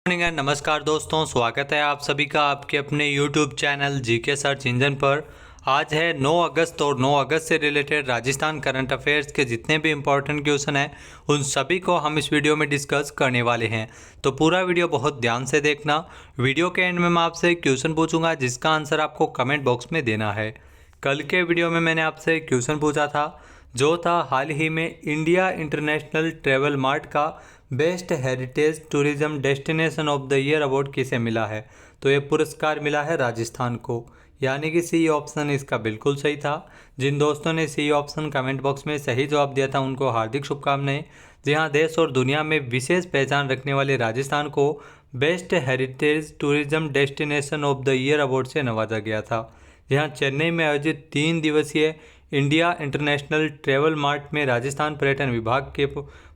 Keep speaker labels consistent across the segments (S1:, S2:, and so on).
S1: Morning and नमस्कार दोस्तों, स्वागत है आप सभी का आपके अपने YouTube channel GK search engine पर। आज है 9 अगस्त और 9 अगस्त से रिलेटेड राजस्थान करंट अफेयर्स के जितने भी इम्पोर्टेंट क्वेश्चन हैं उन सभी को हम इस वीडियो में डिस्कस करने वाले हैं। तो पूरा वीडियो बहुत ध्यान से देखना। वीडियो के एंड में मैं आपसे एक क्वेश्चन पूछूंगा जिसका आंसर आपको कमेंट बॉक्स में देना है। कल के वीडियो में मैंने आपसे एक क्वेश्चन पूछा था जो था हाल ही में इंडिया इंटरनेशनल ट्रेवल मार्ट का best heritage tourism destination of the year award किसे मिला है। तो ये पुरस्कार मिला है राजस्थान को, यानी कि सी ऑप्शन इसका बिल्कुल सही था। जिन दोस्तों ने सी ऑप्शन कमेंट बॉक्स में सही जवाब दिया था उनको हार्दिक शुभकामनाएं। जी हाँ, देश और दुनिया में विशेष पहचान रखने वाले राजस्थान को best heritage tourism destination of the year award से नवाजा गया था। जी हाँ, चेन्नई में आयोजित 3 दिवसीय इंडिया इंटरनेशनल ट्रेवल मार्ट में राजस्थान पर्यटन विभाग के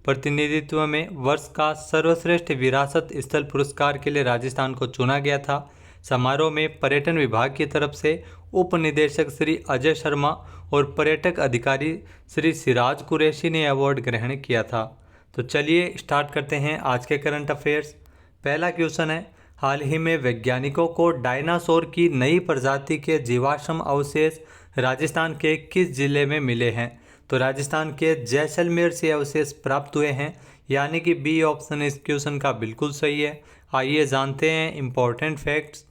S1: प्रतिनिधित्व में वर्ष का सर्वश्रेष्ठ विरासत स्थल पुरस्कार के लिए राजस्थान को चुना गया था। समारोह में पर्यटन विभाग की तरफ से उप निदेशक श्री अजय शर्मा और पर्यटक अधिकारी श्री सिराज कुरैशी ने अवार्ड ग्रहण किया था। तो चलिए स्टार्ट करते हैं आज के करंट अफेयर्स। पहला क्वेश्चन है, हाल ही में वैज्ञानिकों को डायनासोर की नई प्रजाति के जीवाश्म अवशेष राजस्थान के किस जिले में मिले हैं। तो राजस्थान के जैसलमेर से अवशेष प्राप्त हुए हैं, यानी कि बी ऑप्शन इस क्वेश्चन का बिल्कुल सही है। आइए जानते हैं इम्पोर्टेंट फैक्ट्स।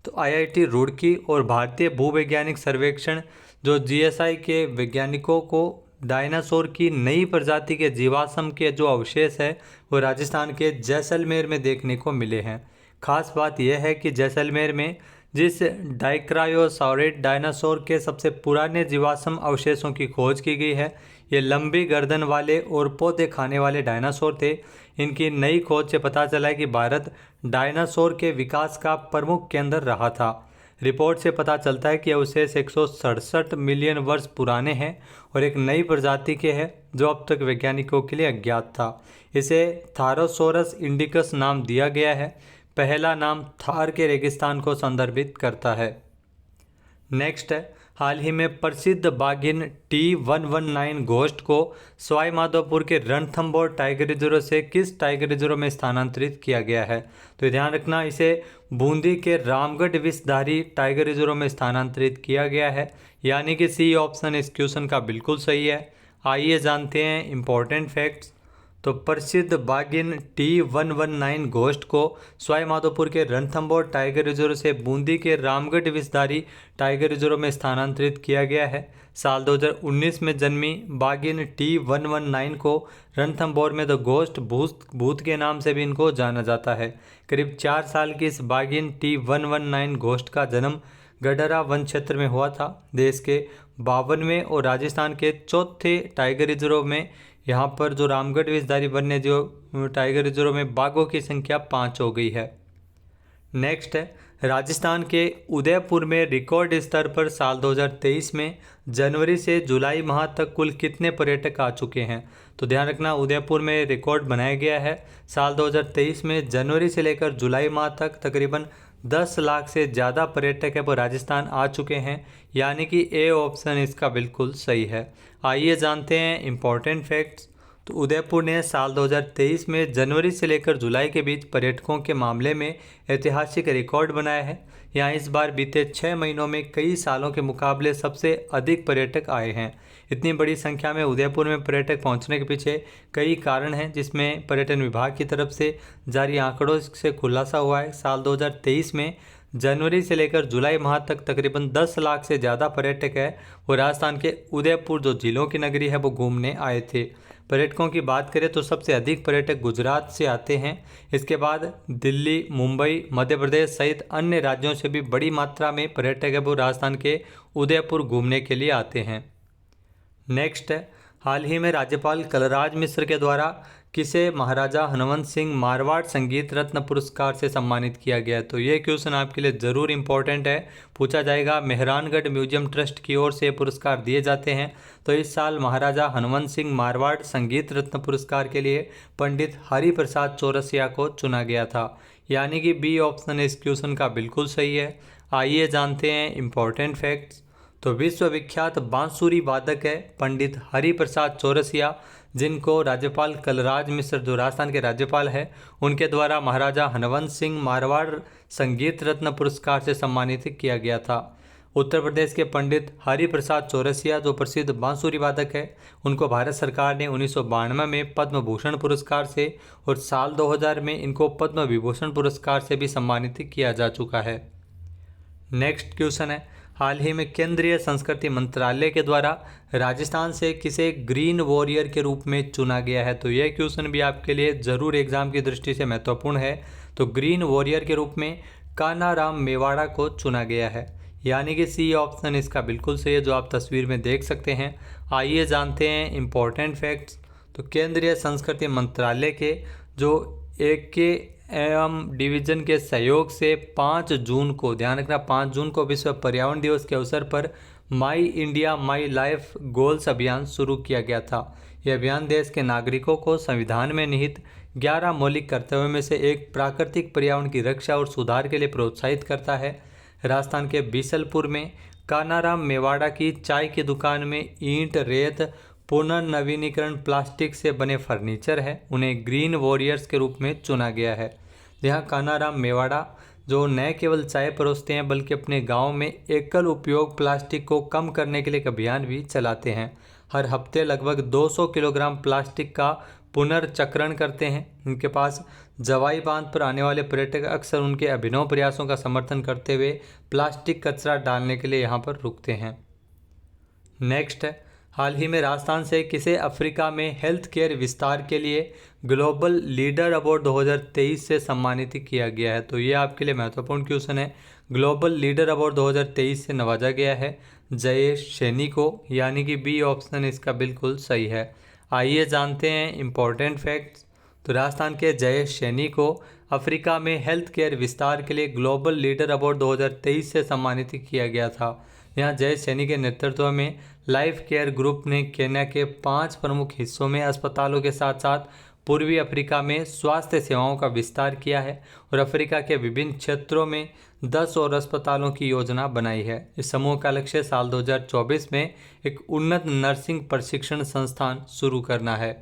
S1: तो आईआईटी रुड़की और भारतीय भूवैज्ञानिक सर्वेक्षण जो जीएसआई के वैज्ञानिकों को डायनासोर की नई प्रजाति के जीवाश्म के जो अवशेष है वो राजस्थान के जैसलमेर में देखने को मिले हैं। खास बात यह है कि जैसलमेर में जिस डाइक्रायोसॉरिड डायनासोर के सबसे पुराने जीवाश्म अवशेषों की खोज की गई है, ये लंबी गर्दन वाले और पौधे खाने वाले डायनासोर थे। इनकी नई खोज से पता चला है कि भारत डायनासोर के विकास का प्रमुख केंद्र रहा था। रिपोर्ट से पता चलता है कि अवशेष 167 मिलियन वर्ष पुराने हैं और एक नई प्रजाति के हैं जो अब तक वैज्ञानिकों के लिए अज्ञात था। इसे थारोसोरस इंडिकस नाम दिया गया है। पहला नाम थार के रेगिस्तान को संदर्भित करता है। नेक्स्ट है, हाल ही में प्रसिद्ध बाघिन T119 घोस्ट को सवाई माधोपुर के रणथंभौर टाइगर रिजर्व से किस टाइगर रिजर्व में स्थानांतरित किया गया है। तो ध्यान रखना, इसे बूंदी के रामगढ़ विषधारी टाइगर रिजर्व में स्थानांतरित किया गया है, यानी कि सी ऑप्शन इस क्वेश्चन का बिल्कुल सही है। आइए जानते हैं इम्पोर्टेंट फैक्ट्स। तो प्रसिद्ध बाघिन T119 घोस्ट को सवाई माधोपुर के रणथंभौर टाइगर रिजर्व से बूंदी के रामगढ़ विषधारी टाइगर रिजर्व में स्थानांतरित किया गया है। साल 2019 में जन्मी बाघिन T119 को रणथंभौर में द घोस्ट भूत के नाम से भी इनको जाना जाता है। करीब 4 साल की इस बाघिन T119 घोस्ट का जन्म गडरा वन क्षेत्र में हुआ था। देश के 52वें और राजस्थान के चौथे टाइगर रिजर्व में यहाँ पर जो रामगढ़ विषधारी वन्य जो टाइगर रिजर्व में बाघों की संख्या 5 हो गई है। नेक्स्ट है, राजस्थान के उदयपुर में रिकॉर्ड स्तर पर साल 2023 में जनवरी से जुलाई माह तक कुल कितने पर्यटक आ चुके हैं। तो ध्यान रखना, उदयपुर में रिकॉर्ड बनाया गया है। साल 2023 में जनवरी से लेकर जुलाई माह तक तकरीबन 10 लाख से ज़्यादा पर्यटक है वो राजस्थान आ चुके हैं, यानी कि ए ऑप्शन इसका बिल्कुल सही है। आइए जानते हैं इम्पोर्टेंट फैक्ट्स। तो उदयपुर ने साल 2023 में जनवरी से लेकर जुलाई के बीच पर्यटकों के मामले में ऐतिहासिक रिकॉर्ड बनाया है। यहाँ इस बार बीते 6 महीनों में कई सालों के मुकाबले सबसे अधिक पर्यटक आए हैं। इतनी बड़ी संख्या में उदयपुर में पर्यटक पहुंचने के पीछे कई कारण हैं, जिसमें पर्यटन विभाग की तरफ से जारी आंकड़ों से खुलासा हुआ है। साल 2023 में जनवरी से लेकर जुलाई माह तक तकरीबन 10 लाख से ज़्यादा पर्यटक है वो राजस्थान के उदयपुर जो जिलों की नगरी है वो घूमने आए थे। पर्यटकों की बात करें तो सबसे अधिक पर्यटक गुजरात से आते हैं। इसके बाद दिल्ली, मुंबई, मध्य प्रदेश सहित अन्य राज्यों से भी बड़ी मात्रा में पर्यटक है वो राजस्थान के उदयपुर घूमने के लिए आते हैं। नेक्स्ट है, हाल ही में राज्यपाल कलराज मिश्र के द्वारा किसे महाराजा हनवंत सिंह मारवाड़ संगीत रत्न पुरस्कार से सम्मानित किया गया। तो ये क्वेश्चन आपके लिए ज़रूर इंपॉर्टेंट है, पूछा जाएगा। मेहरानगढ़ म्यूजियम ट्रस्ट की ओर से पुरस्कार दिए जाते हैं। तो इस साल महाराजा हनवंत सिंह मारवाड़ संगीत रत्न पुरस्कार के लिए पंडित हरिप्रसाद चौरसिया को चुना गया था, यानी कि बी ऑप्शन इस क्वेश्चन का बिल्कुल सही है। आइए जानते हैं इम्पोर्टेंट फैक्ट्स। तो विश्वविख्यात बांसुरी वादक है पंडित हरिप्रसाद चौरसिया, जिनको राज्यपाल कलराज मिश्र जो राजस्थान के राज्यपाल है उनके द्वारा महाराजा हनवंत सिंह मारवाड़ संगीत रत्न पुरस्कार से सम्मानित किया गया था। उत्तर प्रदेश के पंडित हरिप्रसाद चौरसिया जो प्रसिद्ध बांसुरी वादक है, उनको भारत सरकार ने 1992 में पद्म भूषण पुरस्कार से और साल 2000 में इनको पद्म विभूषण पुरस्कार से भी सम्मानित किया जा चुका है। नेक्स्ट क्वेश्चन है, हाल ही में केंद्रीय संस्कृति मंत्रालय के द्वारा राजस्थान से किसे ग्रीन वॉरियर के रूप में चुना गया है? तो यह क्वेश्चन भी आपके लिए ज़रूर एग्जाम की दृष्टि से महत्वपूर्ण है। तो ग्रीन वॉरियर के रूप में कानाराम मेवाड़ा को चुना गया है, यानी कि सी ऑप्शन इसका बिल्कुल सही है, जो आप तस्वीर में देख सकते हैं। आइए जानते हैं इम्पोर्टेंट फैक्ट्स। तो केंद्रीय संस्कृति मंत्रालय के जो एम डिवीज़न के सहयोग से 5 जून को, ध्यान रखना 5 जून को विश्व पर्यावरण दिवस के अवसर पर माई इंडिया माई लाइफ गोल्स अभियान शुरू किया गया था। यह अभियान देश के नागरिकों को संविधान में निहित 11 मौलिक कर्तव्यों में से एक प्राकृतिक पर्यावरण की रक्षा और सुधार के लिए प्रोत्साहित करता है। राजस्थान के बीसलपुर में कानाराम मेवाड़ा की चाय की दुकान में ईंट, रेत, पुनर्नवीनीकरण प्लास्टिक से बने फर्नीचर है, उन्हें ग्रीन वॉरियर्स के रूप में चुना गया है। जहाँ कानाराम मेवाड़ा जो न केवल चाय परोसते हैं बल्कि अपने गांव में एकल उपयोग प्लास्टिक को कम करने के लिए एक अभियान भी चलाते हैं। हर हफ्ते लगभग 200 किलोग्राम प्लास्टिक का पुनर्चक्रण करते हैं। उनके पास जवाई बांध पर आने वाले पर्यटक अक्सर उनके अभिनव प्रयासों का समर्थन करते हुए प्लास्टिक कचरा डालने के लिए यहाँ पर रुकते हैं। नेक्स्ट है, हाल ही में राजस्थान से किसे अफ्रीका में हेल्थ केयर विस्तार के लिए ग्लोबल लीडर अवार्ड 2023 से सम्मानित किया गया है? तो ये आपके लिए महत्वपूर्ण क्वेश्चन है। ग्लोबल लीडर अवार्ड 2023 से नवाजा गया है जयेश सैनी को, यानी कि बी ऑप्शन इसका बिल्कुल सही है। आइए जानते हैं इम्पोर्टेंट फैक्ट्स। तो राजस्थान के जयेश सैनी को अफ्रीका में हेल्थ केयर विस्तार के लिए ग्लोबल लीडर अवार्ड 2023 से सम्मानित किया गया था। यहाँ जयेश सैनी के नेतृत्व में लाइफ केयर ग्रुप ने केन्या के 5 प्रमुख हिस्सों में अस्पतालों के साथ साथ पूर्वी अफ्रीका में स्वास्थ्य सेवाओं का विस्तार किया है और अफ्रीका के विभिन्न क्षेत्रों में 10 और अस्पतालों की योजना बनाई है। इस समूह का लक्ष्य साल 2024 में एक उन्नत नर्सिंग प्रशिक्षण संस्थान शुरू करना है।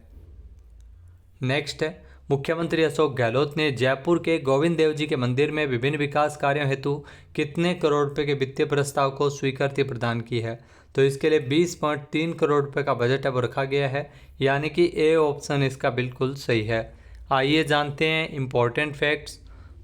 S1: नेक्स्ट है, मुख्यमंत्री अशोक गहलोत ने जयपुर के गोविंद देव जी के मंदिर में विभिन्न विकास कार्यों हेतु कितने करोड़ रुपए के वित्तीय प्रस्ताव को स्वीकृति प्रदान की है? तो इसके लिए 20.3 करोड़ रुपए का बजट अब रखा गया है, यानी कि ए ऑप्शन इसका बिल्कुल सही है। आइए जानते हैं इम्पोर्टेंट फैक्ट्स।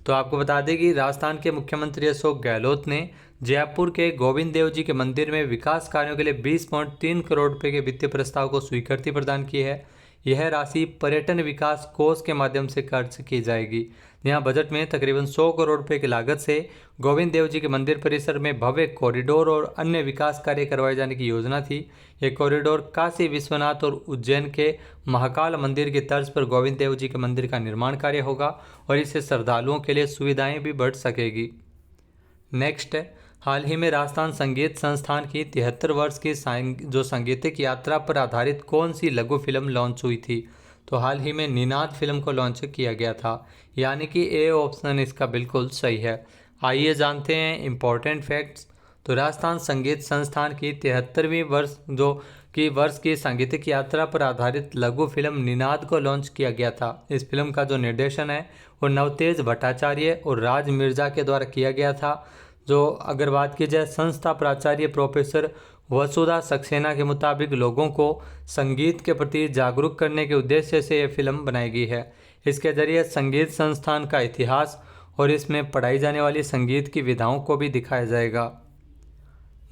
S1: तो आपको बता दें कि राजस्थान के मुख्यमंत्री अशोक गहलोत ने जयपुर के गोविंद देव जी के मंदिर में विकास कार्यों के लिए 20.3 करोड़ रुपए के वित्तीय प्रस्ताव को स्वीकृति प्रदान की है। यह राशि पर्यटन विकास कोष के माध्यम से खर्च की जाएगी। यहाँ बजट में तकरीबन 100 करोड़ रुपए की लागत से गोविंद देव जी के मंदिर परिसर में भव्य कॉरिडोर और अन्य विकास कार्य करवाए जाने की योजना थी। यह कॉरिडोर काशी विश्वनाथ और उज्जैन के महाकाल मंदिर की तर्ज पर गोविंद देव जी के मंदिर का निर्माण कार्य होगा और इससे श्रद्धालुओं के लिए सुविधाएं भी बढ़ सकेगी। नेक्स्ट है, हाल ही में राजस्थान संगीत संस्थान की 73 वर्ष की जो सांगीतिक यात्रा पर आधारित कौन सी लघु फिल्म लॉन्च हुई थी? तो हाल ही में निनाद फिल्म को लॉन्च किया गया था, यानी कि ए ऑप्शन इसका बिल्कुल सही है। आइए जानते हैं इम्पोर्टेंट फैक्ट्स। तो राजस्थान संगीत संस्थान की 73वीं वर्ष की सांगीतिक यात्रा पर आधारित लघु फिल्म निनाद को लॉन्च किया गया था। इस फिल्म का जो निर्देशन है वो नवतेज भट्टाचार्य और राज मिर्जा के द्वारा किया गया था। जो अगर बात की जाए संस्था प्राचार्य प्रोफेसर वसुधा सक्सेना के मुताबिक लोगों को संगीत के प्रति जागरूक करने के उद्देश्य से यह फिल्म बनाई गई है। इसके जरिए संगीत संस्थान का इतिहास और इसमें पढ़ाई जाने वाली संगीत की विधाओं को भी दिखाया जाएगा।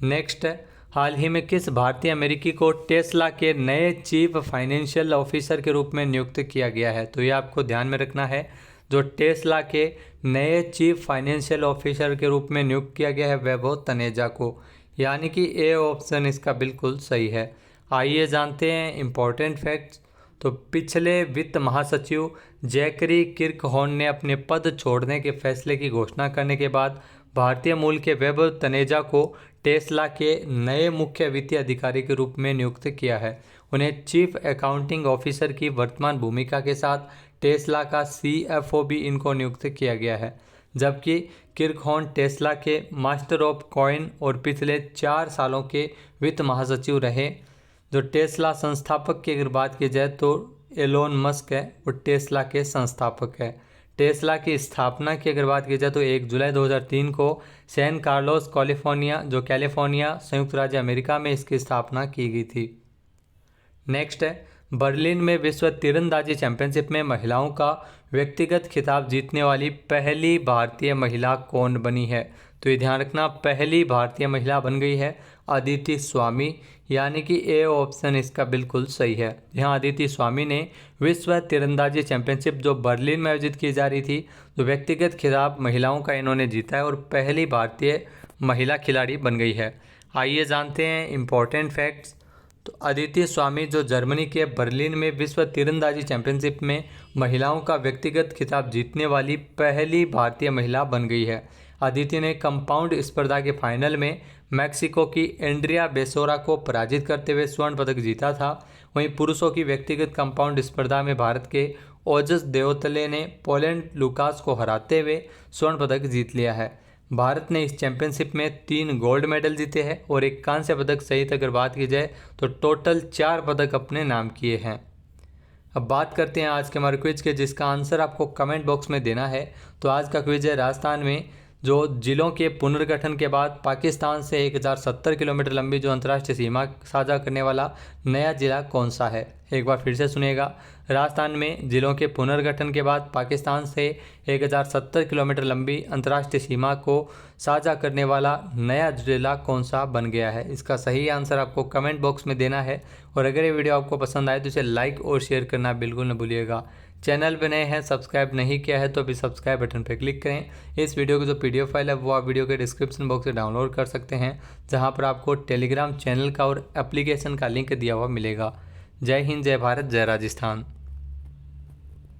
S1: नेक्स्ट है, हाल ही में किस भारतीय अमेरिकी को टेस्ला के नए चीफ फाइनेंशियल ऑफिसर के रूप में नियुक्त किया गया है? तो ये आपको ध्यान में रखना है। जो टेस्ला के नए चीफ फाइनेंशियल ऑफिसर के रूप में नियुक्त किया गया है वैभव तनेजा को, यानी कि ए ऑप्शन इसका बिल्कुल सही है। आइए जानते हैं इम्पोर्टेंट फैक्ट्स। तो पिछले वित्त महासचिव जैकरी किर्कहॉर्न ने अपने पद छोड़ने के फैसले की घोषणा करने के बाद भारतीय मूल के वैभव तनेजा को टेस्ला के नए मुख्य वित्तीय अधिकारी के रूप में नियुक्त किया है। उन्हें चीफ अकाउंटिंग ऑफिसर की वर्तमान भूमिका के साथ टेस्ला का CFO भी इनको नियुक्त किया गया है। जबकि किर्कहॉर्न टेस्ला के मास्टर ऑफ कॉइन और पिछले 4 सालों के वित्त महासचिव रहे। जो टेस्ला संस्थापक की अगर बात की जाए तो एलोन मस्क है, वो टेस्ला के संस्थापक है। टेस्ला की स्थापना की अगर बात की जाए तो 1 जुलाई 2003 को सैन कार्लोस कैलिफोर्निया संयुक्त राज्य अमेरिका में इसकी स्थापना की गई थी। नेक्स्ट है, बर्लिन में विश्व तीरंदाजी चैंपियनशिप में महिलाओं का व्यक्तिगत खिताब जीतने वाली पहली भारतीय महिला कौन बनी है? तो ये ध्यान रखना, पहली भारतीय महिला बन गई है अदिति स्वामी, यानी कि ए ऑप्शन इसका बिल्कुल सही है। यहाँ अदिति स्वामी ने विश्व तीरंदाजी चैंपियनशिप जो बर्लिन में आयोजित की जा रही थी, जो व्यक्तिगत खिताब महिलाओं का इन्होंने जीता है और पहली भारतीय महिला खिलाड़ी बन गई है। आइए जानते हैं इम्पोर्टेंट फैक्ट्स। तो अदिति स्वामी जो जर्मनी के बर्लिन में विश्व तीरंदाजी चैंपियनशिप में महिलाओं का व्यक्तिगत खिताब जीतने वाली पहली भारतीय महिला बन गई है। अदिति ने कंपाउंड स्पर्धा के फाइनल में मैक्सिको की एंड्रिया बेसोरा को पराजित करते हुए स्वर्ण पदक जीता था। वहीं पुरुषों की व्यक्तिगत कंपाउंड स्पर्धा में भारत के ओजस देवतले ने पोलैंड लुकास को हराते हुए स्वर्ण पदक जीत लिया है। भारत ने इस चैंपियनशिप में 3 गोल्ड मेडल जीते हैं और 1 कांस्य पदक सहित अगर बात की जाए तो टोटल 4 पदक अपने नाम किए हैं। अब बात करते हैं आज के हमारे क्विज के, जिसका आंसर आपको कमेंट बॉक्स में देना है। तो आज का क्विज है, राजस्थान में जो जिलों के पुनर्गठन के बाद पाकिस्तान से 1070 किलोमीटर लंबी जो अंतर्राष्ट्रीय सीमा साझा करने वाला नया जिला कौन सा है? एक बार फिर से सुनिएगा, राजस्थान में जिलों के पुनर्गठन के बाद पाकिस्तान से 1070 किलोमीटर लंबी अंतर्राष्ट्रीय सीमा को साझा करने वाला नया जिला कौन सा बन गया है? इसका सही आंसर आपको कमेंट बॉक्स में देना है। और अगर ये वीडियो आपको पसंद आए तो इसे लाइक और शेयर करना बिल्कुल न भूलिएगा। चैनल पे नए हैं, सब्सक्राइब नहीं किया है तो अभी सब्सक्राइब बटन पर क्लिक करें। इस वीडियो की जो PDF फाइल है वो आप वीडियो के डिस्क्रिप्शन बॉक्स से डाउनलोड कर सकते हैं, जहां पर आपको टेलीग्राम चैनल का और एप्लीकेशन का लिंक दिया हुआ मिलेगा। जय हिंद, जय भारत, जय राजस्थान।